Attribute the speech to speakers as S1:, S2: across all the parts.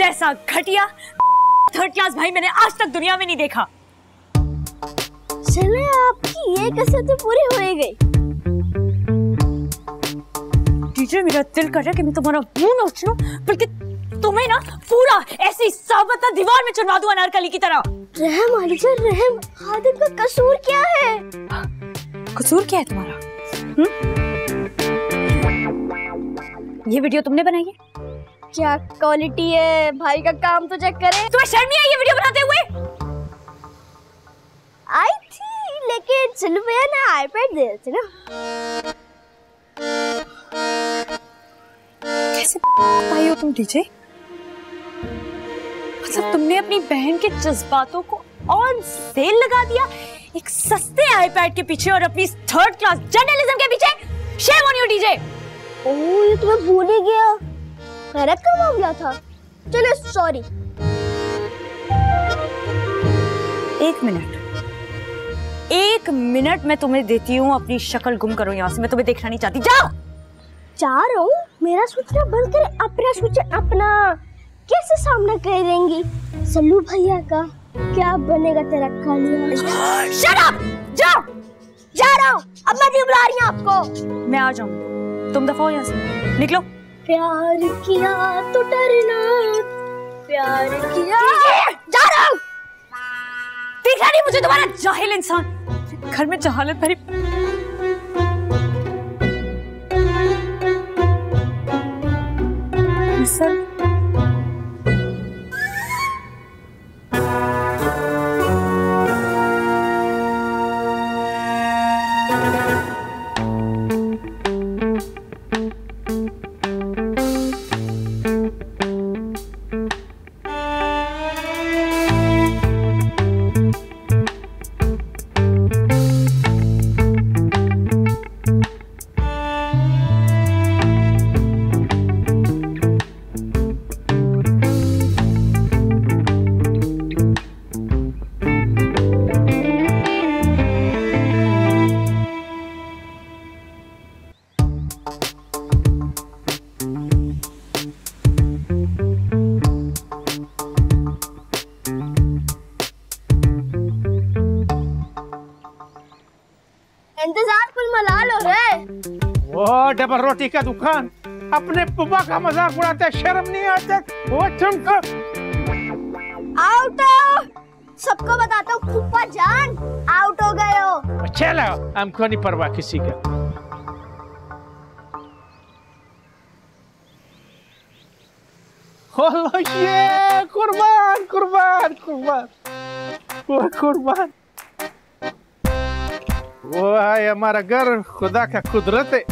S1: जैसा घटिया third class भाई मैंने आज तक दुनिया में नहीं देखा।
S2: चले आपकी ये कसरत पूरी हो गई।
S1: टीचर मेरा दिल कर रहा है कि मैं तुम्हारा मुंह नोच लूं, बल्कि तुम्हें ना पूरा ऐसी साबुत दीवार में चुनवा दूं अनारकली की तरह।
S2: रहम आलिजा रहम, खादिम का कसूर क्या है?
S1: कसूर क्या है तुम्हारा? ये वीडियो तुमने बनाई है?
S2: क्या क्वालिटी है, भाई का काम तो चेक करें।
S1: तुम्हें शर्म नहीं आई ये वीडियो बनाते हुए?
S2: आई थी, लेकिन चलो भैया ना आईपैड दे देते ना।
S1: कैसे भाई हो तुम डीजे? मतलब तुमने अपनी बहन के जज्बातों को ऑन सेल लगा दिया एक सस्ते आईपैड के पीछे और अपनी थर्ड क्लास जर्नलिज्म के पीछे। Shame on you DJ.
S2: ओह ये तो मैं भूल ही गया, गैरत का मामला था। चलो सॉरी।
S1: एक मिनट मैं तुम्हें देती हूँ, अपनी शक्ल गुम करो यहाँ से, मैं तुम्हें देखना नहीं चाहती। जाओ।
S2: जा रहा हूँ, मेरा सोचना बंद करे, अपना सोचे अपना। कैसे सामना करेंगी सल्लू भैया का? क्या बनेगा तेरा कालिया?
S1: Shut up! जाओ।
S2: जा रहा हूँ, अब मैं नहीं बुला रही हूँ आपको।
S1: मैं आ जाऊंगी, तुम दफा हो यहाँ से, निकलो।
S2: प्यार किया तो डरना, प्यार किया। जा रहा हूँ।
S1: देखा नहीं मुझे तुम्हारा जाहिल इंसान, घर में जहालत भरी। सर
S2: इंतजार कुल मलाल हो रहा है।
S3: वो डबल रोटी का दुकान अपने पुब्बा का मजाक उड़ाता है, शर्म नहीं आता? वो तुमको
S2: आउट हो, सबको बताता हूँ पुप्पा जान आउट हो गए हो।
S3: चलो, हमको नहीं परवाह किसी का। ये कुर्बान कुर्बान कुर्बान, वो कुर्बान, वो है हमारा घर, खुदा का कुदरत है।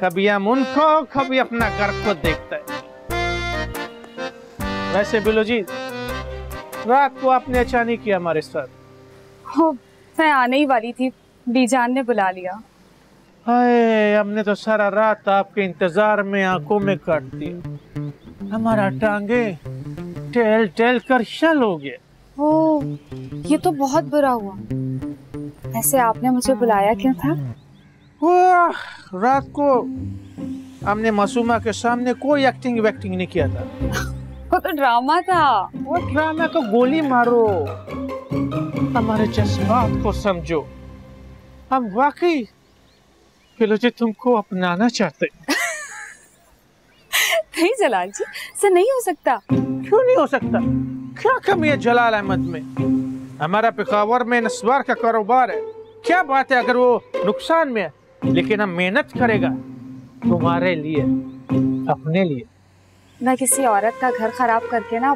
S3: कभी हम उनको, कभी अपना घर को देखता है। वैसे बिलो जी, रात को आपने अच्छा नहीं किया हमारे साथ।
S4: हो, मैं आने ही वाली थी, बीजान ने बुला लिया।
S3: हाय, हमने तो सारा रात आपके इंतजार में आंखों में काट दिया। हमारा टांगे टेल टेल कर शल हो गए।
S4: ओ, ये तो बहुत बुरा हुआ। ऐसे आपने मुझे बुलाया क्यों था?
S3: रात को हमने मासूमा के सामने कोई एक्टिंग वैक्टिंग नहीं किया था।
S4: वो तो ड्रामा था।
S3: वो ड्रामा को गोली मारो, हमारे जज्बात को समझो। हम वाकई फिलोजी तुमको अपनाना चाहते।
S4: नहीं जलाल जी, ऐसा नहीं हो सकता।
S3: क्यों नहीं हो सकता? क्या कमी है जलाल अहमद में? हमारा पेशावर में नस्वार का कारोबार है। क्या बात है अगर वो नुकसान में है, लेकिन हम मेहनत करेगा तुम्हारे लिए, अपने लिए।
S4: मैं किसी औरत का घर खराब करके ना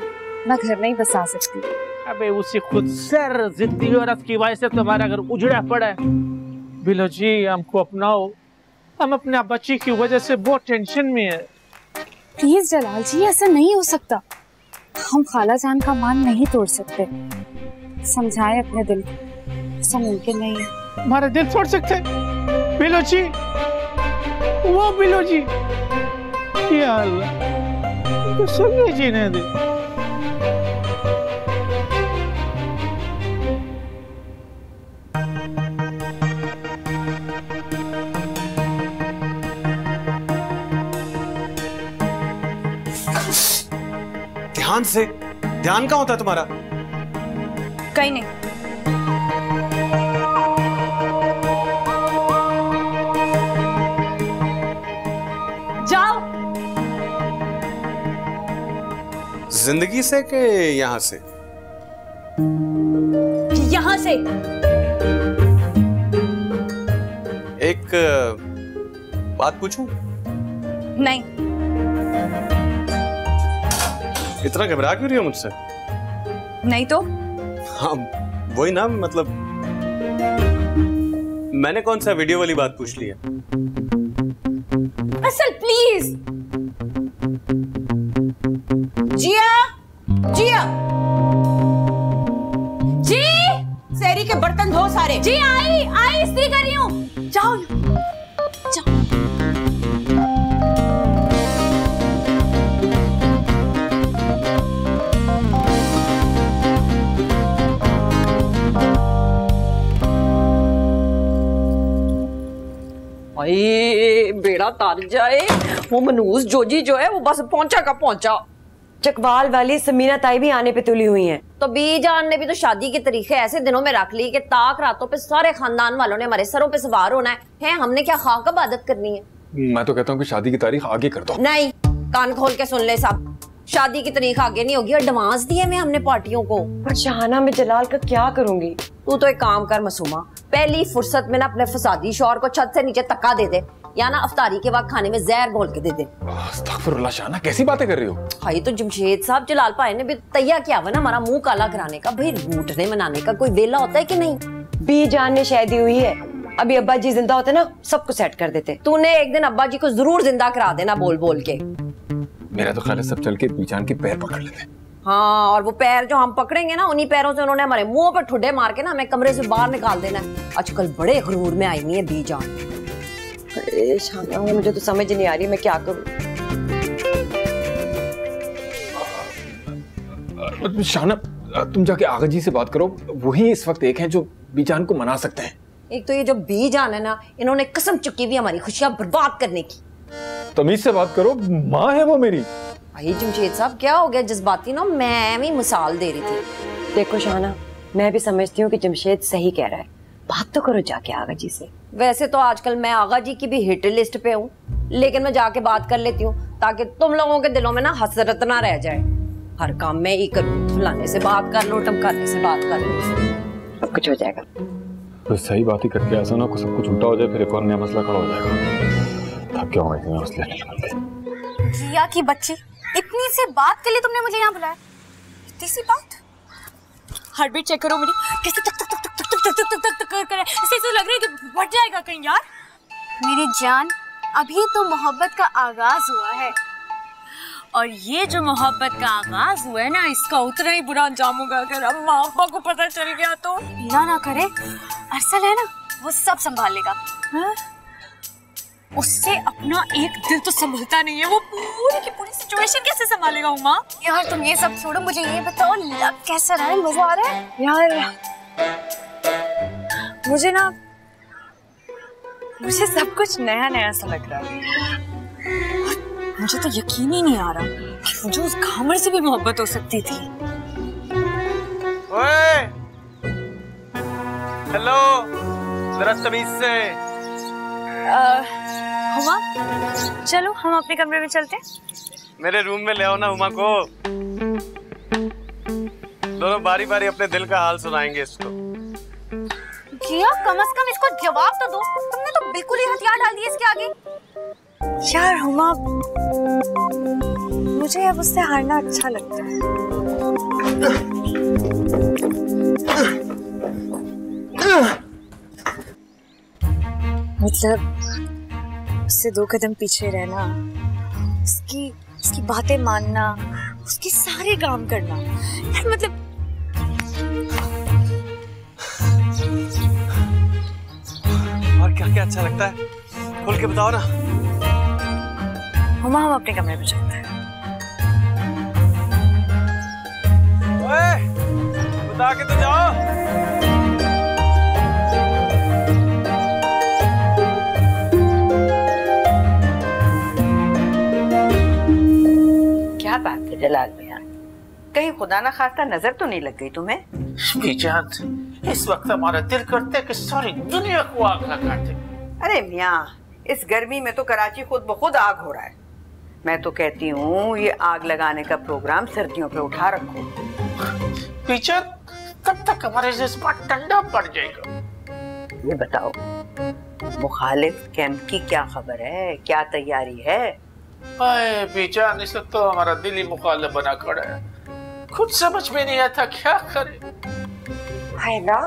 S4: मैं घर नहीं बसा सकती।
S3: अबे उसी खुद सर जिद्दी औरत की वजह से तुम्हारा घर उजड़ा पड़ा है। बिलो जी हमको अपनाओ, हम अपने बच्ची की वजह से बहुत टेंशन में है।
S4: प्लीज जलाल जी, ऐसा नहीं हो सकता। हम खाला जान का मान नहीं तोड़ सकते। समझाएं अपने दिल को, ऐसा मुमकिन नहीं है।
S3: हमारे दिल तोड़ सकते बिलो जी? वो बिलो जी, या अल्लाह, तो सुनिए जीने दे।
S5: ध्यान से। ध्यान कहाँ होता है तुम्हारा?
S1: कहीं नहीं। जाओ।
S5: जिंदगी से कि यहां से?
S1: यहां से।
S5: एक बात पूछूं?
S1: नहीं।
S5: इतना घबरा क्यों रही हो मुझसे?
S1: नहीं तो?
S5: हाँ वही ना, मतलब मैंने कौन सा वीडियो वाली बात पूछ ली है?
S1: असल प्लीज। जिया, जिया, जी।
S6: सेरी के बर्तन धो सारे।
S1: जी आई आई, इस्त्री कर रही हूँ। जाओ जाओ।
S6: बेड़ा तार जाए। वो मनूस जोजी जो है वो बस पहुंचा का पहुंचा।
S7: चकवाल वाली समीना ताई भी आने पे तुली हुई हैं।
S6: तो बीजान ने भी तो शादी के तरीके ऐसे दिनों में रख ली कि ताक रातों पे सारे खानदान वालों ने हमारे सरों पे सवार होना है। हमने क्या खाक इबादत करनी है?
S8: मैं तो कहता हूँ कि शादी की तारीख आगे कर दो।
S6: नहीं, कान खोल के सुन ले सब। शादी की तारीख आगे नहीं होगी। एडवांस दिए मैं हमने पार्टियों को।
S7: पर शहाना में जलाल का क्या करूंगी?
S6: तू तो एक काम कर मासूमा, पहली फुर्सत में ना अपने फसादी शौहर को छत से नीचे धक्का दे दे, या ना अफ्तारी के वक्त खाने में जहर घोल के दे दे।
S8: अस्तगफिरुल्लाह शाना, कैसी बातें कर रही हो?
S6: भाई तो जमशेद साहब जलाल भाई ने भी तैयार किया हुआ ना हमारा मुंह काला कराने का। भाई रूठने मनाने का कोई वेला होता है कि नहीं?
S7: बीजान ने शादी हुई है, अभी अब्बा जी जिंदा होते ना सबको सेट कर देते।
S6: तूने एक दिन अब्बा जी को जरूर जिंदा करा देना बोल बोल के।
S8: मेरा तो ख्याल है सब चल के बीजान के पैर पकड़ लेते।
S6: हाँ, और वो पैर जो हम पकड़ेंगे ना, उन्हीं पैरों से उन्होंने हमारे मुंह पर ठुड्डे मार के ना हमें कमरे से बाहर निकाल देना है। आजकल बड़े गुरूर में आई हुई है बीजान।
S7: अरे शाना, मुझे तो समझ नहीं आ रही मैं क्या करूं।
S8: शाना तुम जाके आगा जी से बात करो, वही इस वक्त एक हैं जो बीजान को मना सकते हैं।
S6: एक तो ये जो बीजान है ना, इन्होंने कसम चुकी हुई हमारी खुशियां बर्बाद करने की।
S8: तमीज से बात करो, माँ है वो मेरी।
S6: भाई जमशेद साहब क्या हो गया जज्बाती ना? मैं भी मिसाल दे रही थी।
S7: देखो शाना, मैं भी समझती हूँ कि जमशेद सही कह रहा है, बात तो करो जाके आगा जी से।
S6: वैसे तो आजकल मैं आगा जी की भी हिट लिस्ट पे हूँ, लेकिन मैं जाके बात कर लेती हूँ ताकि तुम लोगों के दिलों में ना हसरत ना रह जाए। हर काम में ही करूँ, फलाने से बात कर लो, टमकाने से बात कर लो,
S7: सब कुछ हो जाएगा।
S8: तो सही बात ही करके ऐसा ना कुछ सब कुछ उल्टा हो जाए, फिर एक और नया मसला खड़ा हो जाएगा। थक गया हूँ इतने मसले निकल।
S1: जिया की बच्ची, इतनी सी बात के लिए तुमने मुझे यहाँ बुलाया? इतनी सी बात? हार्ट बीट चेक करो मेरी, कैसे तक तक तक तक तक तक तक तक तक कर रहा है। ऐसे लग रहा है कि बढ़ जाएगा कहीं यार। मेरी जान, अभी तो मोहब्बत का आगाज हुआ है, और ये जो मोहब्बत का आगाज हुआ है ना, इसका उतना ही बुरा अंजाम होगा अगर अम्मा अब्बा को पता चल गया तो। अल्लाह ना करे, अरसल है ना, वो सब संभाल लेगा। हाँ? उससे अपना एक दिल तो संभलता नहीं है, वो पूरी की पूरी सिचुएशन कैसे संभालेगा उमा? यार तुम ये सब छोड़ो, मुझे ये बताओ लग कैसा रहा है? मजा आ रहा है? यार मुझे सब कुछ नया नया सा लग रहा है। मुझे तो यकीन ही नहीं आ रहा कि मुझे उस घामर से भी मोहब्बत हो सकती थी।
S5: ओए, हेलो, जरा तमीज से।
S1: हुमा, चलो हम अपने कमरे में चलते हैं।
S5: मेरे रूम में ले आओ ना हुमा को। दोनों बारी बारी अपने दिल का हाल सुनाएंगे इसको।
S1: जिया, कम से कम इसको जवाब तो दो। तुमने तो बिल्कुल ही हथियार डाल दिए इसके आगे। यार हुमा, मुझे अब उससे हारना अच्छा लगता है। मतलब उससे 2 कदम पीछे रहना, उसकी बातें मानना, उसके सारे काम करना। यार मतलब
S5: और क्या क्या अच्छा लगता है, खोल के बताओ ना।
S1: हुमा, हम अपने कमरे में चलते हैं।
S5: ओए, बता के तो जाओ।
S7: क्या बात है जलाल भैया,
S9: कहीं खुदा ना खास्ता नजर तो नहीं लग गई तुम्हें?
S3: बीजान, इस वक्त हमारा दिल करता है कि सारी दुनिया को आग लगा दे।
S9: अरे मियाँ, इस गर्मी में तो कराची खुद ब खुद आग हो रहा है। मैं तो कहती हूँ ये आग लगाने का प्रोग्राम सर्दियों पे उठा रखो।
S3: बीजान, तब तक हमारे जज्बात ठंडा पड़ जाएगा।
S9: ये बताओ, मुखालिफ कैंप की क्या खबर है, क्या तैयारी है?
S3: हाय बीजान, इस वक्त तो हमारा दिल ही मुखालिफ बना खड़ा है। खुद समझ में नहीं आता क्या करे।
S7: हाय ना,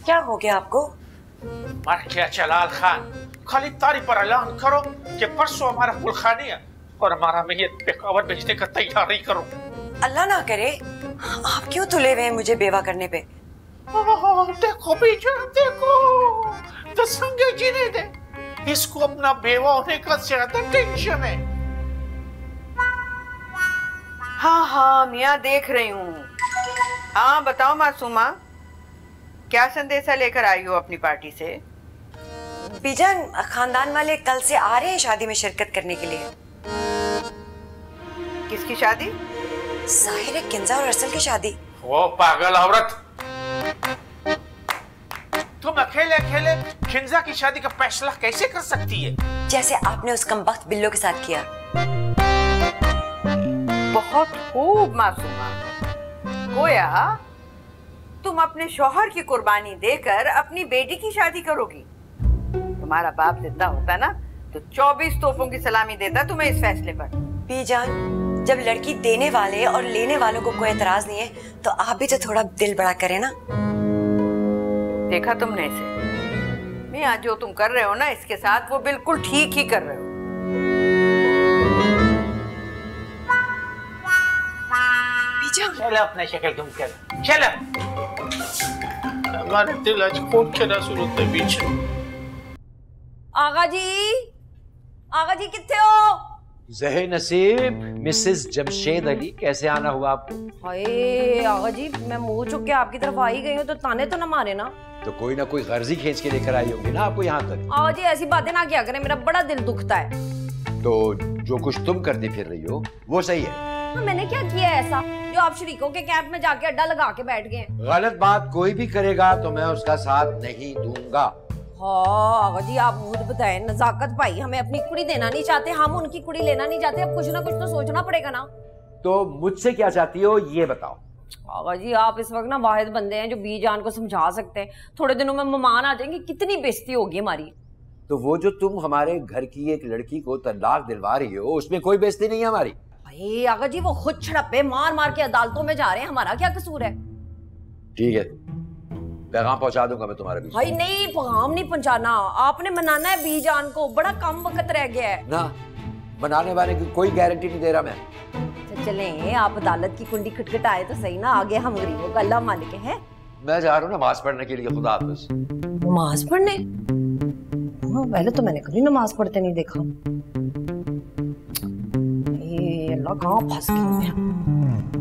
S7: क्या हो गया आपको?
S3: मर गया जलाल खान। खाली तारीफ पर ऐलान करो कि परसों हमारा कुलखानी है और हमारा मैयत पेशावर भेजने का तैयारी करो।
S7: अल्लाह ना करे, आप क्यों तुले हुए हैं मुझे बेवा करने पे?
S3: देखो बीजान, देखो तो संगे जीने दे। इसको अपना बेवा होने का ज्यादा टेंशन है।
S9: हाँ हाँ मियाँ, देख रही हूँ। हाँ बताओ मासूमा, क्या संदेशा लेकर आई हो अपनी पार्टी से?
S7: बीजान, खानदान वाले कल से आ रहे हैं शादी में शिरकत करने के लिए।
S9: किसकी शादी?
S7: साहिर किंजा और अरसल की शादी।
S3: वो पागल औरत, तुम अकेले अकेले खिंजा की शादी का फैसला कैसे कर सकती है?
S7: जैसे आपने उस कमबख्त बिल्लो के साथ किया।
S9: बहुत खूब मासूमा। गोया तुम अपने शौहर की कुर्बानी देकर अपनी बेटी की शादी करोगी। तुम्हारा बाप जिंदा होता ना तो 24 तोहफों की सलामी देता तुम्हें इस फैसले पर।
S7: बीजान, जब लड़की देने वाले और लेने वालों को कोई एतराज नहीं है तो आप भी तो थोड़ा दिल बड़ा करें ना।
S9: देखा तुमने इसे? मियां, जो तुम कर रहे हो ना इसके साथ, वो बिल्कुल ठीक ही कर रहे हो।
S3: चलो अपना शक्ल तुम कर, चलो। हमारे दिल आज खूब चला शुरू होते बीच।
S6: आगा जी कितने हो?
S10: ज़हे नसीब, मिसेस जमशेद अली, कैसे आना हुआ आपको?
S6: हाय आगा जी, मैं मुंह चुक के आपकी तरफ आ ही गई हूँ, तो ताने तो ना मारे ना।
S10: तो कोई ना कोई गर्जी खींच के लेकर आई होगी ना आपको यहाँ तक।
S6: आगा जी ऐसी बातें ना किया करें, मेरा बड़ा दिल दुखता है।
S10: तो जो कुछ तुम करती फिर रही हो वो सही है।
S6: तो मैंने क्या किया ऐसा जो आप शरीकों के कैंप में जाके अड्डा लगा के बैठ गए?
S10: गलत बात कोई भी करेगा तो मैं उसका साथ नहीं दूंगा।
S6: हाँ आगा जी, आप खुद बताएं, नजाकत भाई हमें अपनी कुड़ी देना नहीं चाहते, हम उनकी कुड़ी लेना नहीं चाहते। अब कुछ ना कुछ तो सोचना पड़ेगा ना।
S10: तो मुझसे क्या चाहती हो ये बताओ।
S6: आगा जी, आप इस वक्त ना वाहिद बंदे हैं जो बीजान को समझा सकते हैं। थोड़े दिनों में मेहमान आ जाएंगे, कितनी बेइज्जती होगी हमारी।
S10: तो वो जो तुम हमारे घर की एक लड़की को तलाक दिलवा रही हो उसमें कोई बेइज्जती नहीं है हमारी।
S6: भाई आगा जी, वो खुद छड़प्पे मार मार के अदालतों में जा रहे हैं, हमारा क्या कसूर है?
S10: ठीक है, पैगाम पहुंचा दूंगा मैं तुम्हारे बीच।
S6: भाई नहीं, पैगाम नहीं पहुंचाना, आपने मनाना है बीजान को। बड़ा कम वक्त रह गया है
S10: ना, बनाने वाले की कोई गारंटी नहीं दे रहा मैं।
S6: तो चलें, आप अदालत की कुंडी खटखटाए तो सही ना, आगे हम गरीबों का अल्लाह मालिक है। मैं
S10: जा रहा हूँ नमाज पढ़ने के लिए, खुदा हाफिज।
S6: नमाज पढ़ने? हाँ, पहले तो मैंने कभी नमाज पढ़ते नहीं देखा। ये अल्लाह, कहाँ फंस गया मैं।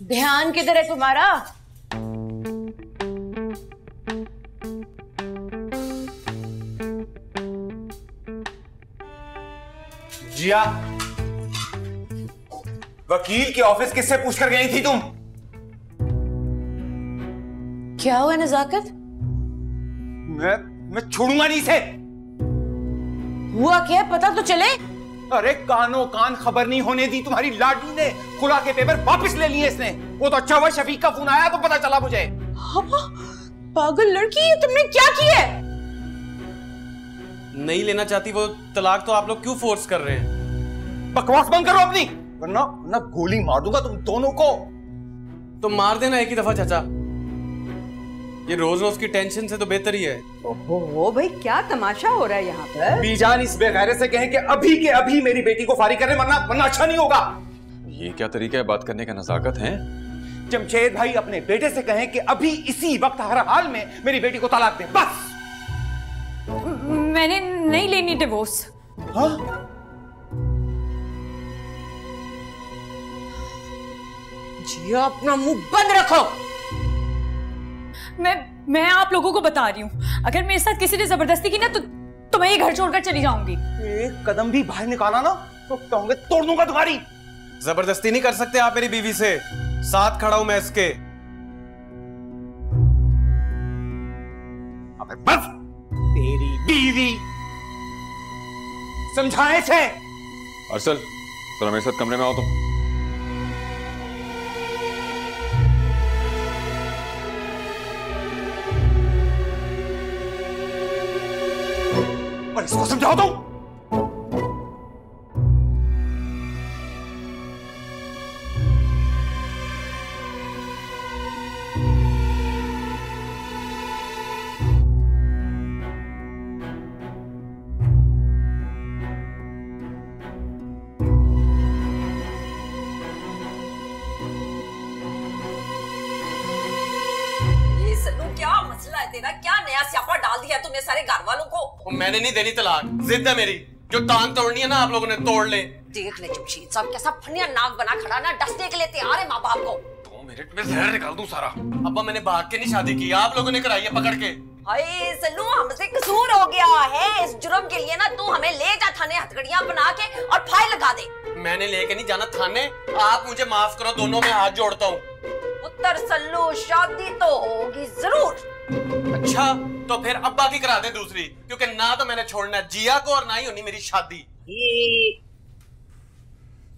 S6: ध्यान किधर है तुम्हारा?
S11: जिया, वकील के ऑफिस किससे पूछकर गई थी तुम?
S6: क्या हुआ नजाकत?
S11: मैं छोड़ूंगा नहीं इसे।
S6: हुआ क्या, पता तो चले।
S11: अरे कानो कान खबर नहीं होने दी तुम्हारी लाडली ने। खुला के पेपर वापस ले लिए इसने। वो तो अच्छा हुआ शफीक का फोन आया तो पता चला मुझे।
S6: पागल लड़की है, तुमने क्या किया?
S5: नहीं लेना चाहती वो तलाक तो आप लोग क्यों फोर्स कर रहे हैं?
S11: बकवास बंद करो अपनी, वरना गोली मार दूंगा तुम दोनों को।
S5: तो मार देना एक ही दफा चाचा, ये रोज रोज की टेंशन से तो बेहतर ही है।
S9: ओहो भाई, क्या तमाशा हो रहा है यहाँ पर?
S11: बीजान इस बेगैरत से कहें कि अभी के अभी मेरी बेटी को फारिग करें, वरना अच्छा नहीं होगा।
S8: ये क्या तरीका है बात करने का नजाकत है?
S11: जमशेद भाई अपने बेटे से कहें कि अभी इसी वक्त हर हाल में मेरी बेटी को तलाक दे, बस।
S1: मैंने नहीं लेनी डिवोर्स।
S6: जिया अपना मुंह बंद रखो।
S1: मैं आप लोगों को बता रही हूँ, अगर मेरे साथ किसी ने जबरदस्ती की ना तो मैं ये घर छोड़कर चली जाऊंगी।
S11: एक कदम भी बाहर निकाला ना तो टोंगे तोड़ दूंगा तुम्हारी।
S5: जबरदस्ती नहीं कर सकते आप मेरी बीवी से, साथ खड़ा हूं मैं इसके।
S11: अबे बस, तेरी बीवी समझाए थे।
S8: अर्सल जरा मेरे साथ कमरे में आओ तुम।
S11: और इसको समझाओ तुम।
S6: क्या मसला है तेरा? क्या नया स्यापा डाल दिया तुमने सारे घर वालों को?
S5: मैंने नहीं देनी तलाक, जिद है मेरी। जो टांग तोड़नी है ना आप लोगों ने तोड़ ले।
S6: देख ले जमशीद साहब कैसा फनिया नाक बना खड़ा ना, डसने के लिए तैयार है माँ बाप को।
S5: 2 मिनट में जहर निकाल दूं सारा। अब्बा मैंने भाग के नहीं शादी की, आप लोगों ने कराई है पकड़ के।
S6: हाय सल्लू, हमसे कसूर हो गया है। इस जुर्म के लिए ना तू हमें ले जा थाने, हथकड़ियां बना के और फाइल लगा दे।
S5: मैंने लेके नहीं जाना थाने, आप मुझे माफ करो, दोनों में हाथ जोड़ता हूँ।
S6: उत्तर सल्लू, शादी तो होगी जरूर।
S5: अच्छा तो फिर अब्बा की करा दें दूसरी, क्योंकि ना तो मैंने छोड़ना जिया को और ना ही होनी मेरी शादी।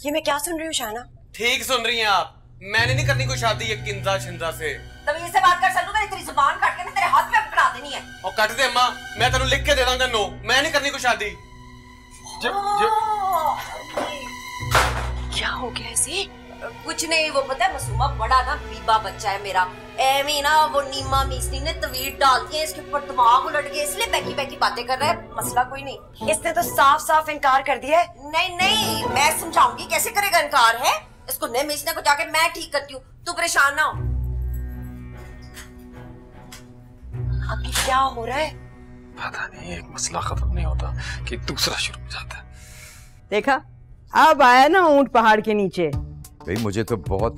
S7: ये मैं क्या सुन रही हूँ शाना?
S5: ठीक सुन रही हैं आप, मैंने नहीं करनी कोई शादी ये किंजा शिंजा से।
S6: तमीज से बात कर सल्लू, मैंने तेरी जुबान काट के ना तेरे हाथ में पकड़ा देनी है।
S5: और कट दे अम्मा, मैं तेनू लिख के दे दूंगा नो, मैं नहीं करनी कोई शादी।
S7: क्या हो गया इसे?
S6: कुछ नहीं, वो पता है मासूमा बड़ा ना बीबा बच्चा है मेरा, एवी ना वो नीमा मीसनी ने तवीर डाल दिए इसके ऊपर, दिमाग उलट गया, इसलिए बैकी बैकी बातें कर रहा है। मसला कोई नहीं।
S7: इसने तो साफ साफ इनकार कर दिया है।
S6: नहीं नहीं, मैं समझाऊंगी कैसे करेगा इनकार है। इसको नहीं मीसने को जाके मैं ठीक करती हूँ, तू परेशान ना हो।
S7: अभी क्या हो रहा है?
S8: पता नहीं, एक मसला खत्म नहीं होता कि दूसरा शुरू हो जाता है।
S9: देखा, अब आया ना ऊंट पहाड़ के नीचे।
S10: भाई मुझे तो बहुत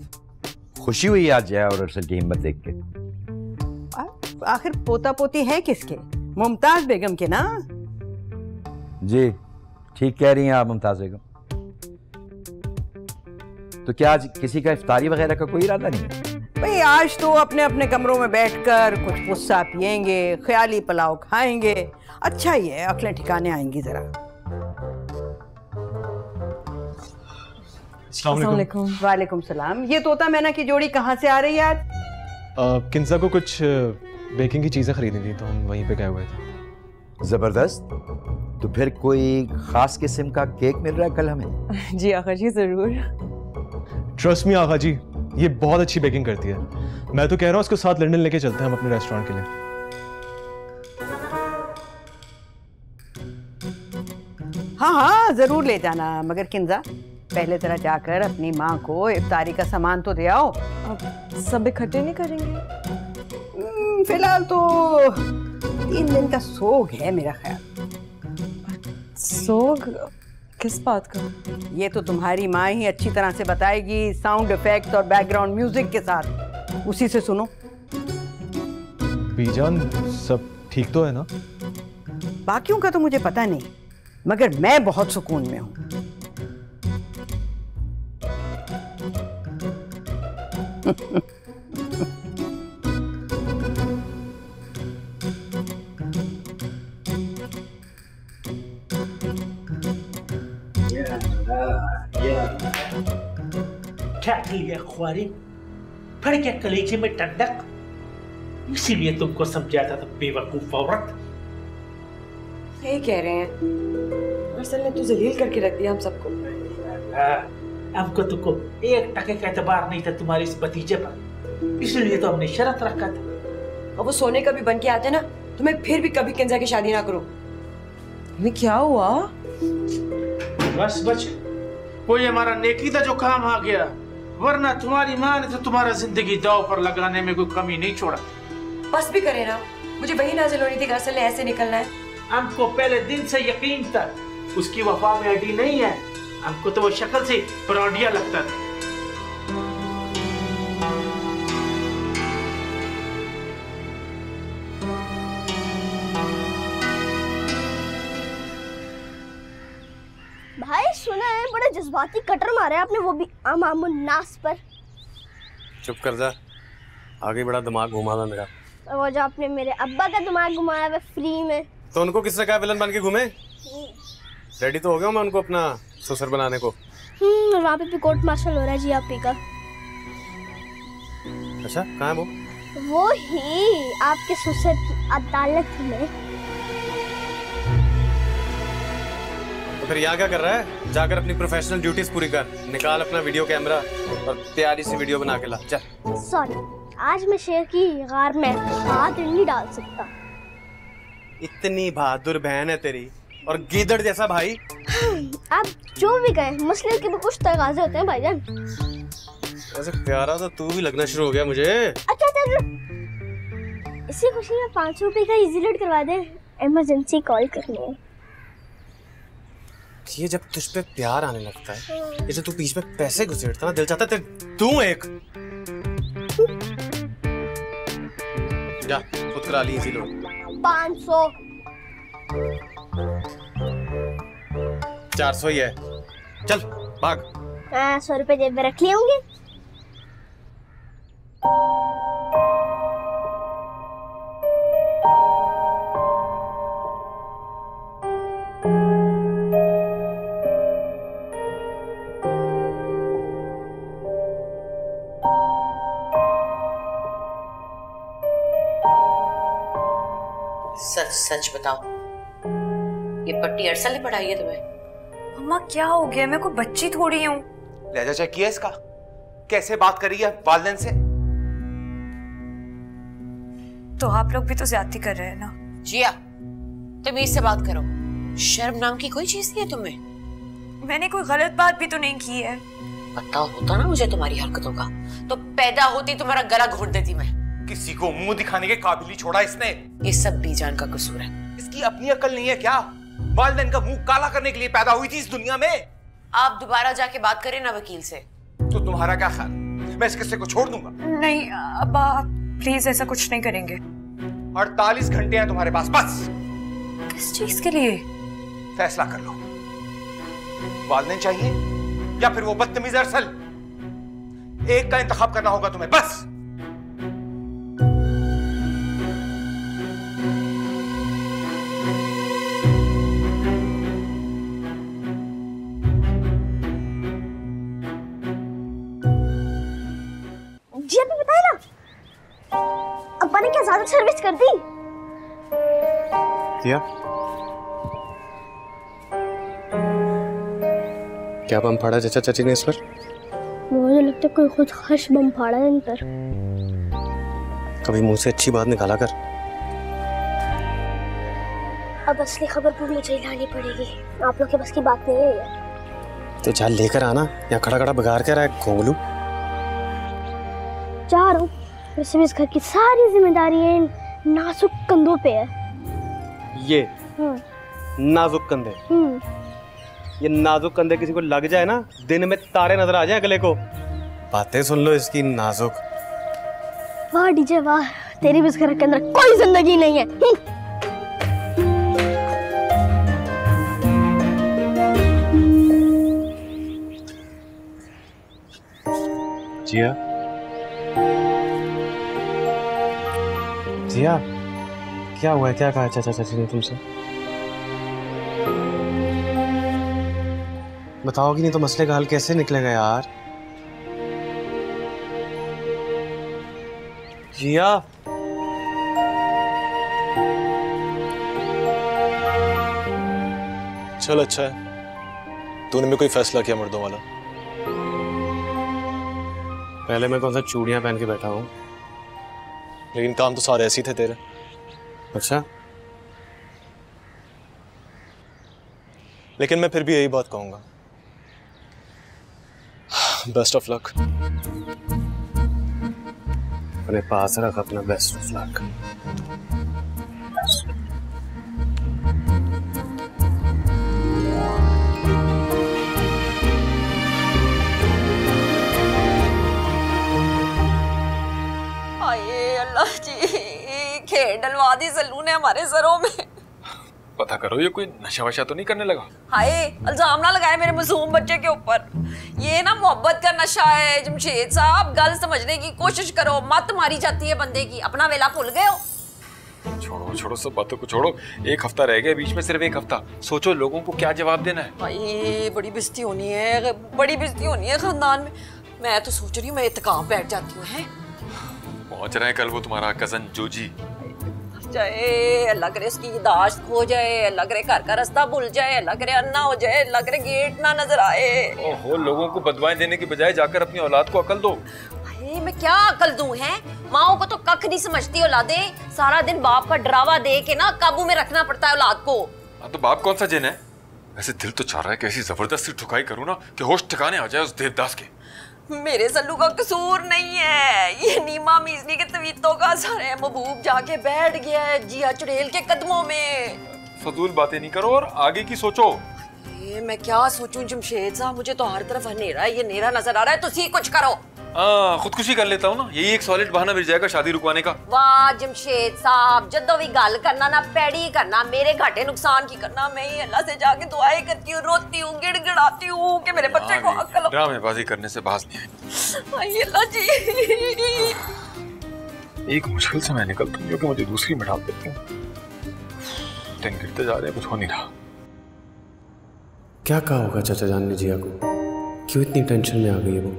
S10: खुशी हुई आज जया और अर्सल की हिम्मत देख के।
S9: आखिर पोता पोती है किसके? मुमताज बेगम के ना।
S10: जी ठीक कह रही हैं आप मुमताज बेगम। तो क्या आज किसी का इफ्तारी वगैरह का कोई इरादा नहीं है?
S9: भाई आज तो अपने अपने कमरों में बैठकर कुछ गुस्सा पियेंगे, ख्याली पुलाव खाएंगे। अच्छा ही है, अक्लें ठिकाने आएंगी जरा। वालेकुम सलाम। ये तोता मैना की जोड़ी कहाँ से आ रही है आज?
S12: किंजा को कुछ बेकिंग की चीजें खरीदनी थी तो हम वहीं पे गए हुए थे।
S10: जबरदस्त। तो फिर कोई खास किस्म का केक मिल रहा है कल हमें?
S13: जी आका जी जरूर।
S12: ट्रस्ट मी आका जी, ये बहुत अच्छी बेकिंग करती है। मैं तो कह रहा हूँ उसको साथ लंदन लेके चलते हैं हम अपने रेस्टोरेंट के लिए।
S9: हाँ हाँ जरूर ले जाना, मगर किंजा पहले जरा जाकर अपनी माँ को इफ्तारी का सामान तो दे आओ।
S13: अब सब इकट्ठे नहीं करेंगे?
S9: फिलहाल तो 3 दिन का सोग है मेरा ख्याल।
S13: सोग? किस बात का?
S9: ये तो तुम्हारी माँ ही अच्छी तरह से बताएगी, साउंड इफेक्ट और बैकग्राउंड म्यूजिक के साथ। उसी से सुनो।
S12: बीजान सब ठीक तो है ना?
S9: बाकियों का तो मुझे पता नहीं, मगर मैं बहुत सुकून में हूँ।
S3: क्या लिया ख्वारी, फिर क्या कलेजे में ठंडक? इसीलिए तुमको समझाता था बेवकूफ औरत।
S13: सही कह रहे हैं, अरसल ने तो जलील करके रख दिया हम सबको।
S3: हमको तुमको 1 टके का एतबार नहीं था तुम्हारे इस भतीजे पर, इसलिए तो हमने शर्त रखा था।
S13: और वो सोने का भी बन के आते ना तो मैं फिर भी कभी किंजा की शादी ना करूं। मैं क्या हुआ?
S3: बस बच्चे, कोई हमारा नेकी का जो काम आ गया, वरना तुम्हारी माँ ने तो तुम्हारा जिंदगी दाव पर लगाने में कोई कमी नहीं छोड़ा।
S13: बस भी करे ना, मुझे वही नाज़िल होनी थी कि अरसल ने ऐसे निकलना है।
S3: हमको पहले दिन से यकीन था उसकी वफा में अड़ी नहीं है। हमको तो वो शक्ल से परांडिया लगता था।
S2: जज्बाती कटर मारा है आपने, वो भी अमामुन नास पर।
S5: चुप कर जा, आगे बड़ा दिमाग घुमा था मेरा।
S2: वो जो आपने मेरे अब्बा का दिमाग घुमाया है फ्री में।
S5: तो उनको किसने कहा विलन बन के घूमे? रेडी तो हो गया मैं उनको अपना ससुर बनाने को।
S2: वहाँ पे भी कोर्ट मार्शल हो रहा है जी आप का।
S5: अच्छा, कहाँ है वो?
S2: वो ही आपके ससुर की अदालत में।
S5: तो फिर यहाँ क्या कर रहा है? जाकर अपनी प्रोफेशनल ड्यूटीज पूरी कर, निकाल अपना वीडियो कैमरा और प्यारी सी वीडियो बना के ला। चल।
S2: सॉरी, आज मैं शेर की गार में हाथ नहीं डाल सकता।
S5: इतनी बहादुर बहन है तेरी और गीदड़ जैसा भाई।
S2: आप जो भी कहें, मसले के भी कुछ तकाजे होते हैं भाईजान।
S5: ऐसे प्यारा तो तू भी लगना शुरू हो गया मुझे।
S2: अच्छा, इसी खुशी में 500 रुपए का इजी लोड करवा दे, इमरजेंसी कॉल करनी है।
S5: ये जब तुझ पे प्यार आने लगता है, ये जो तू बीच में पैसे घुसेड़ता ना, दिल चाहता है तू एक जा खुद करा ली इजी लोड।
S2: 500
S5: 400 ही है, चल भाग।
S2: 100 रुपए जेब में रख लिए होंगे।
S14: सच सच बताओ, ये पट्टी अरसल ने पढ़ाई है तुम्हें?
S1: अम्मा क्या हो गया, मैं कोई बच्ची थोड़ी हूँ।
S11: लहजा चेक किया इसका? कैसे बात कर रही है वालिदैन से?
S1: तो आप लोग भी तो ज्यादती कर रहे हैं ना।
S14: जिया, तमीज से बात करो, शर्म नाम की कोई चीज नहीं है तुम्हें?
S1: मैंने कोई गलत बात भी तो नहीं की है।
S14: पता होता ना मुझे तुम्हारी हरकतों का, तो पैदा होती तुम्हारा गला घोट देती मैं।
S11: किसी को मुंह दिखाने के काबिल ही छोड़ा इसने।
S14: ये सब बीजान का कसूर है।
S11: इसकी अपनी अकल नहीं है क्या? वालिदैन का मुंह काला करने के लिए पैदा हुई थी इस दुनिया में।
S14: आप दोबारा जाके बात करें ना वकील से।
S11: तो तुम्हारा क्या ख्याल? मैं इस किस्से को छोड़ दूंगा?
S1: नहीं अब्बा, आप प्लीज ऐसा कुछ नहीं करेंगे।
S11: 48 घंटे हैं तुम्हारे पास, बस।
S1: किस चीज के लिए?
S11: फैसला कर लो, वालिदैन चाहिए या फिर वो बदतमीज अरसल? एक का इंतखाब करना होगा तुम्हें, बस।
S2: जी अभी बताया ना, अब्बा ने क्या ज्यादा सर्विस कर दी?
S5: क्या क्या बम फाड़ा चाचा चाची ने इस पर?
S2: मुझे लगता है कोई खुद खश बम फाड़ा है इन पर।
S5: कभी मुंह से अच्छी बात निकाला कर।
S2: अब असली खबर पूरी मुझे लानी पड़ेगी, आप लोग के बस की बात नहीं है।
S5: तो जा लेकर आना, या खड़ा खड़ा बिगाड़ कर रहा है घोंगलू।
S2: जा रहा हूँ, वैसे भी इस घर की सारी जिम्मेदारी इन नाजुक कंधों पे है।
S5: ये नाजुक कंधे, ये नाजुक कंधे किसी को लग जाए ना, दिन में तारे नजर आ जाए अगले को। बातें सुन लो इसकी नाजुक।
S2: वाह डीजे वाह, तेरी भी इस घर के अंदर कोई जिंदगी नहीं है।
S5: जिया, जिया, क्या हुआ है? क्या कहा चाचा चाची ने तुमसे? बताओगी नहीं तो मसले का हल कैसे निकलेगा यार? जिया,
S12: चल अच्छा है, तूने भी कोई फैसला किया मर्दों वाला।
S5: पहले मैं कौन सा चूड़ियां पहन के बैठा हूँ,
S12: लेकिन काम तो सारे ऐसे ही थे तेरे।
S5: अच्छा,
S12: लेकिन मैं फिर भी यही बात कहूंगा, बेस्ट ऑफ लक।
S5: अपने पास रख अपना बेस्ट ऑफ लक।
S6: अल्लाह जी, खेल डलवा दी सल्लू ने हमारे सरों में।
S8: पता करो ये कोई नशा वशा तो नहीं करने लगा।
S6: हाय, इल्जाम ना लगाए मेरे मासूम बच्चे के ऊपर। ये ना मोहब्बत का नशा है जमशेद साहब, गल समझने की कोशिश करो, मत मारी जाती है बंदे की। अपना वेला भूल गए हो।
S8: छोड़ो छोड़ो सब बातों को छोड़ो, एक हफ्ता रह गया बीच में, सिर्फ एक हफ्ता। सोचो लोगों को क्या जवाब देना है।
S6: भाई बड़ी बेइज्जती होनी है, बड़ी बेइज्जती होनी है खानदान में। मैं तो सोच रही हूँ मैं इत्तेकाफ बैठ जाती हूँ।
S8: पहुंच रहे हैं कल वो तुम्हारा कजन जोजी।
S6: जाए अल्लाह करे उसकी यादाश्त खो जाए, अल्लाह करे घर का रास्ता भूल जाए, अल्लाह करे अन्ना हो जाए, अल्लाह करे गेट ना नजर आए।
S8: ओहो, लोगों को बदवाएं देने की बजाय जाकर अपनी औलाद को अकल दो।
S6: मैं क्या अकल दूं है? माओ को तो कख नहीं समझती औलादें। सारा दिन बाप का डरावा दे के ना काबू में रखना पड़ता है औलाद को।
S8: तो बाप कौन सा जिन है? वैसे दिल तो चाह रहा है कि ऐसी जबरदस्ती ठुकाई करूं ना कि होश ठिकाने आ जाए उस देवदास के।
S6: मेरे सल्लू का कसूर नहीं है, ये नीमा मीजनी के तवीतों का असर है। महबूब जाके बैठ गया है जिया चुड़ैल के कदमों में।
S8: फजूल बातें नहीं करो और आगे की सोचो।
S6: मैं क्या सोचूं जमशेद साहब, मुझे तो हर तरफ अंधेरा है, ये अंधेरा नजर आ रहा है। तुसी कुछ करो।
S8: खुदकुशी कर लेता हूँ ना, यही एक सॉलिड बहाना मिल जाएगा शादी रुकवाने का।
S6: वाह जमशेद साहब, जदों भी गल करना ना पैड़ी करना, मेरे घाटे नुकसान की करना। मैं ही अल्लाह से जाके दुआएं करती हूँ, रोती हूँ, गिड़गिड़ाती हूँ कि मेरे बच्चे को अक्ल।
S8: ड्रामेबाजी करने से बाज नहीं
S6: आई अल्लाह जी।
S8: एक मुश्किल से मैं निकलता हूँ क्योंकि मुझे दूसरी में डाल देती हूँ। दिन गिरते जा रहे हैं, कुछ हो नहीं रहा।
S5: क्या कहा होगा चाचा जान ने जिया को? क्यों इतनी टेंशन में आ गई है वो?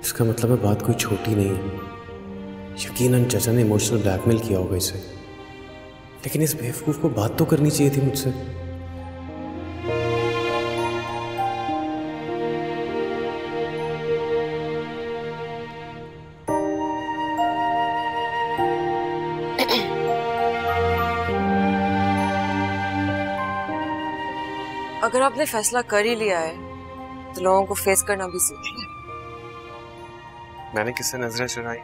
S5: इसका मतलब है बात कोई छोटी नहीं है। यकीनन चाचा ने इमोशनल ब्लैकमेल किया होगा इसे, लेकिन इस बेवकूफ को बात तो करनी चाहिए थी मुझसे।
S13: अगर आपने फैसला कर ही लिया है तो लोगों को फेस करना भी सीखिए।
S5: मैंने किससे नजरें चुराई?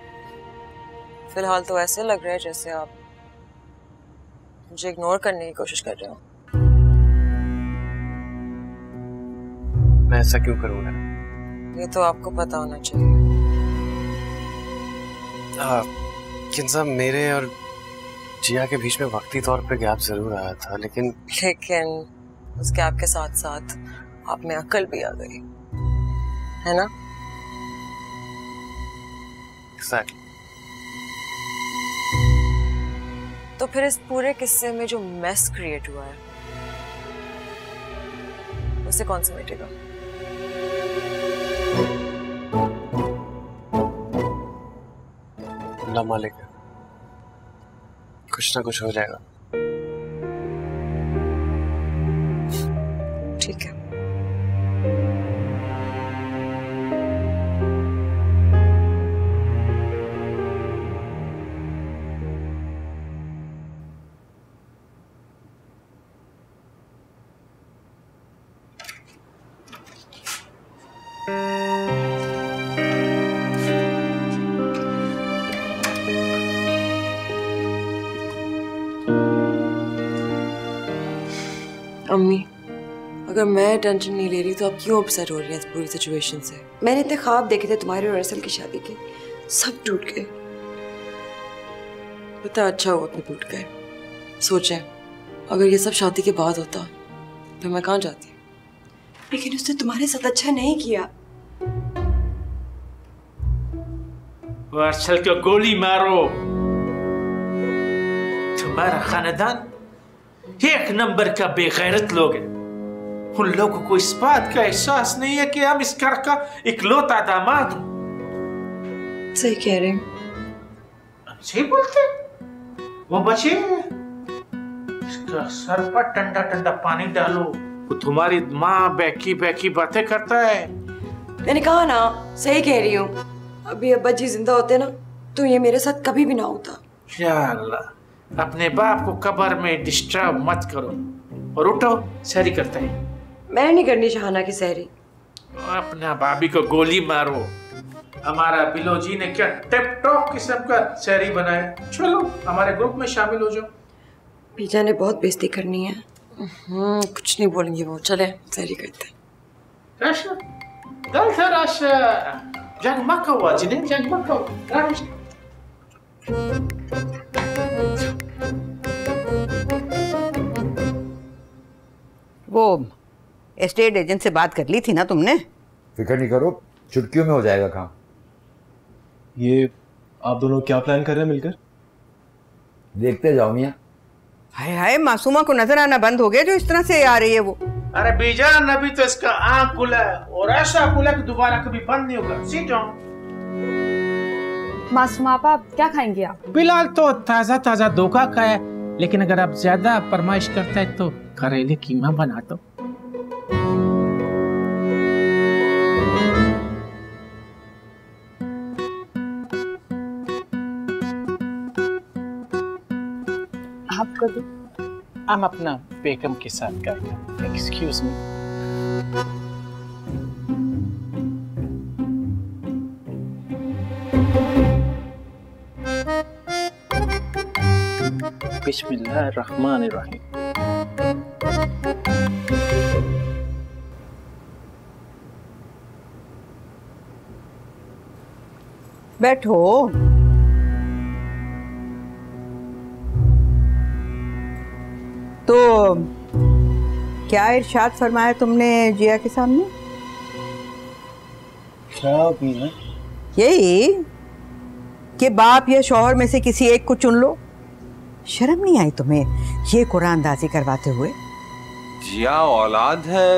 S13: फिलहाल तो ऐसे लग रहा है जैसे आप मुझे इग्नोर करने की कोशिश कर रहे हो।
S5: मैं ऐसा क्यों करूंगा?
S13: ये तो आपको पता होना चाहिए।
S5: किंसा मेरे और जिया के बीच में वक्ती तौर पे गैप जरूर आया था, लेकिन
S13: उस गैप के साथ साथ आप में अकल भी आ गई है ना?
S5: Exactly.
S13: तो फिर इस पूरे किस्से में जो मेस क्रिएट हुआ है उसे कौन समेटेगा?
S5: अल्लाह मालिक है, कुछ ना कुछ हो जाएगा।
S13: ठीक है। अम्मी, अगर मैं टेंशन नहीं ले रही तो आप क्यों अपसेट हो रही हैं इस पूरी सिचुएशन से?
S7: मैंने इतने ख्वाब देखे थे तुम्हारे और अरसल की शादी के, सब टूट गए।
S13: पता अच्छा हुआ कि टूट गए। सोचें अगर ये सब शादी के बाद होता तो मैं कहाँ जाती?
S7: लेकिन उसने तुम्हारे साथ अच्छा नहीं किया।
S3: अरसल को गोली मारो। तुम्हारा खानदान एक नंबर का बेगैरत लोग हैं। उन लोगों को इस बात का एहसास नहीं है कि हम इस घर का इकलौता दामाद हैं।
S13: सही कह रहे हैं।
S3: सही बोलते? वो बचे, इसका सर पर ठंडा ठंडा पानी डालो, वो तुम्हारी माँ बैकी बैकी बातें करता है।
S7: मैंने कहा ना, सही कह रही हूँ। अभी अब्बा जी जिंदा होते ना तो ये मेरे साथ कभी भी ना होता।
S3: या अल्लाह, अपने बाप को कब्र में डिस्टर्ब मत करो और उठो, सहरी करते हैं।
S7: मैं नहीं करनी शहाना की सहरी।
S3: अपना भाभी को गोली मारो। हमारा बिलो जी ने क्या टिप टॉप किस्म का सहरी बनाया। चलो हमारे ग्रुप में शामिल हो जाओ।
S7: बीजा ने बहुत बेइज्जती करनी है।
S13: कुछ नहीं बोलेंगे वो, चले सहरी करते हैं।
S3: राशा, दल था राशा, जंग मत करो जिन्हें, जंग मत करो।
S9: वो एस्टेट एजेंट से बात कर ली थी ना तुमने?
S10: फिक्र नहीं करो, चुटकियों में हो जाएगा काम।
S12: ये आप दोनों क्या प्लान कर रहे हैं मिलकर?
S10: देखते जाओ मियाँ।
S9: हाय हाय, मासूमा को नजर आना बंद हो गया जो इस तरह से आ रही है वो।
S3: अरे बीजान, अभी तो इसका आंख खुला है और ऐसा खुला कि दोबारा कभी बंद नहीं होगा। Seat down.
S4: मासूम आपा, आप क्या खाएंगे आप?
S3: फिलहाल तो ताजा ताजा धोखा खाया, लेकिन अगर आप ज्यादा फरमाइश करता है तो करेले कीमा बना दो।
S4: आपको भी?
S3: हम अपना बेगम के साथ करेंगे। Excuse me. बिस्मिल्लाहिर्रहमानिर्रहीम।
S9: बैठो। तो क्या इरशाद फरमाया तुमने जिया के सामने?
S3: क्या भी
S9: यही कि बाप या शौहर में से किसी एक को चुन लो। शर्म नहीं आई तुम्हें ये कुरानदाजी करवाते हुए?
S11: जिया औलाद है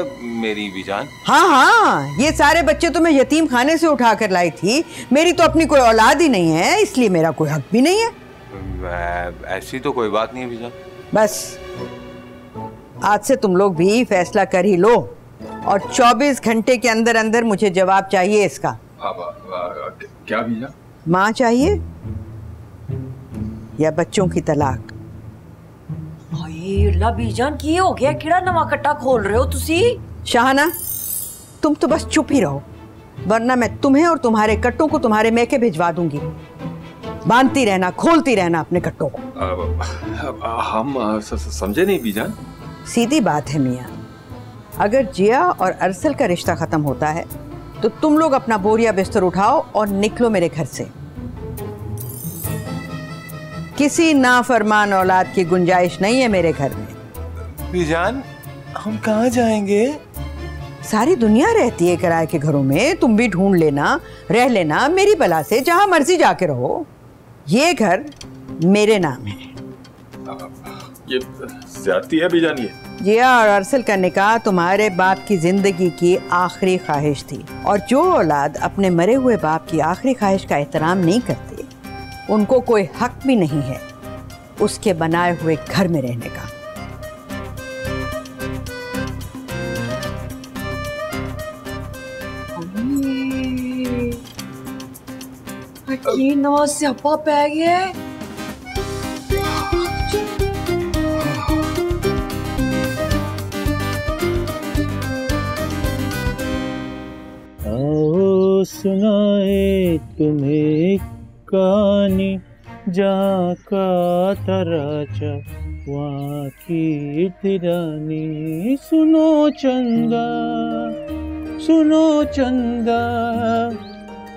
S11: मेरी बीजान।
S9: हाँ हाँ, ये सारे बच्चे तो मैं यतीम खाने से उठा कर लाई थी। मेरी तो अपनी कोई औलाद ही नहीं है, इसलिए मेरा कोई हक भी नहीं है।
S11: ऐसी तो कोई बात नहीं है बीजान।
S9: बस आज से तुम लोग भी फैसला कर ही लो और 24 घंटे के अंदर अंदर मुझे जवाब चाहिए इसका।
S8: क्या बीजा?
S9: माँ चाहिए या बच्चों की तलाक?
S6: अल्लाह बीजान, की हो गया? किड़ा नवा कट्टा खोल रहे हो तुसी?
S9: शाहना, तुम तो बस चुप ही रहो, वरना मैं तुम्हें और तुम्हारे कट्टों को तुम्हारे मैके भिजवा दूंगी। बांधती रहना, खोलती रहना अपने कट्टों को।
S8: हम समझे नहीं बीजान।
S9: सीधी बात है मियाँ, अगर जिया और अरसल का रिश्ता खत्म होता है तो तुम लोग अपना बोरिया बिस्तर उठाओ और निकलो मेरे घर से। किसी नाफरमान औलाद की गुंजाइश नहीं है मेरे घर में।
S11: बीजान, हम कहाँ जाएंगे?
S9: सारी दुनिया रहती है किराए के घरों में, तुम भी ढूंढ लेना, रह लेना मेरी बला से, जहां मर्जी जाके रहो। ये घर मेरे नाम है।
S8: ये ज्यादती है बीजान। ये
S9: जिया और अरसल का निकाह तुम्हारे बाप की जिंदगी की आखिरी ख्वाहिश थी, और जो औलाद अपने मरे हुए बाप की आखिरी ख्वाहिश का एहतराम नहीं करते उनको कोई हक भी नहीं है उसके बनाए हुए घर में रहने का।
S6: ये नवा स्यापा पै गया है।
S15: आओ सुनाए तुम्हें कहानी, जहाँ का तराजा वहाँ की तिरानी। सुनो चंदा, सुनो चंदा,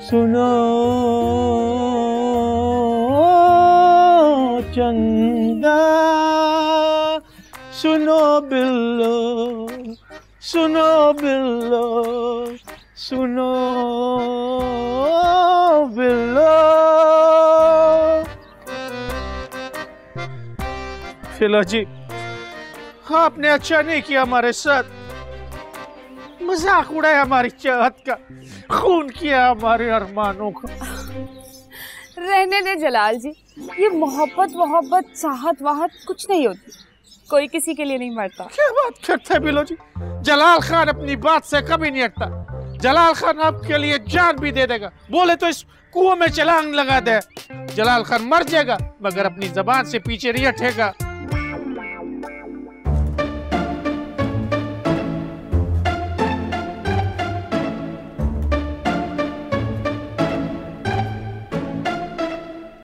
S15: सुनो चंदा, सुनो बिल्लो, सुनो बिल्लो, सुनो बिल्लो।
S3: फिलो जी, आपने अच्छा नहीं किया हमारे साथ, मजाक उड़ाया हमारी चाहत का, खून किया हमारे अरमानों का।
S4: रहने दे जलाल जी, ये मोहब्बत चाहत वाहत कुछ नहीं होती, कोई किसी के लिए नहीं मरता।
S3: क्या बात करते हैं बिलो जी, जलाल खान अपनी बात से कभी नहीं हटता। जलाल खान आपके लिए जान भी दे देगा, बोले तो इस कुएं में छलांग लगा दे। जलाल खान मर जाएगा मगर अपनी जबान से पीछे नहीं हटेगा।